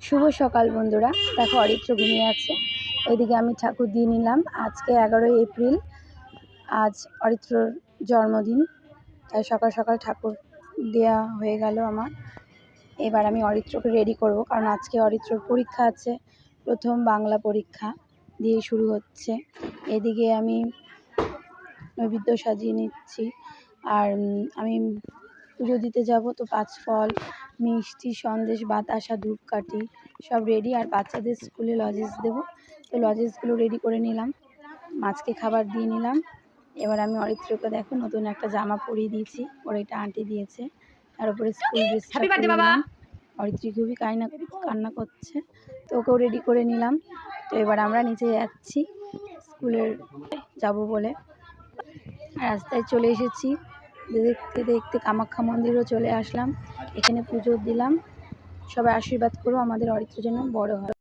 শুভ সকাল বন্ধুরা। দেখো অরিত্র ঘুমিয়ে আছে, এদিকে আমি ঠাকুর দিয়ে নিলাম। আজকে 11ই এপ্রিল, আজ অরিত্রর জন্মদিন, তাই সকাল সকাল ঠাকুর দেওয়া হয়ে গেল আমার। এবার আমি অরিত্রকে রেডি করব, কারণ আজকে অরিত্রর পরীক্ষা আছে, প্রথম বাংলা পরীক্ষা দিয়ে শুরু হচ্ছে। এদিকে আমি নৈবেদ্য সাজিয়ে নিচ্ছি, আর আমি পুজো দিতে যাব, তো 5 ফল, মিষ্টি, সন্দেশ, বাতাসা, ধূপকাঠি সব রেডি। আর বাচ্চাদের স্কুলে লজেন্স দেবো, তো লজেন্সগুলো রেডি করে নিলাম, মাছকে খাবার দিয়ে নিলাম। এবার আমি অরিত্রকে দেখো নতুন একটা জামা পরিয়ে দিয়েছি, ওর এটা আন্টি দিয়েছে, তার উপরে স্কুল ড্রেসটা পরিয়ে দিলাম। অরিত্রী খুবই কান্না করছে, তো ওকেও রেডি করে নিলাম। তো এবার আমরা নিচে যাচ্ছি স্কুলের যাব বলে। রাস্তায় চলে এসেছি, দেখতে দেখতে কামাখ্যা মন্দিরও চলে আসলাম, এখানে পুজো দিলাম। সবাই আশীর্বাদ করো আমাদের অরিত্র যেন বড় হয়।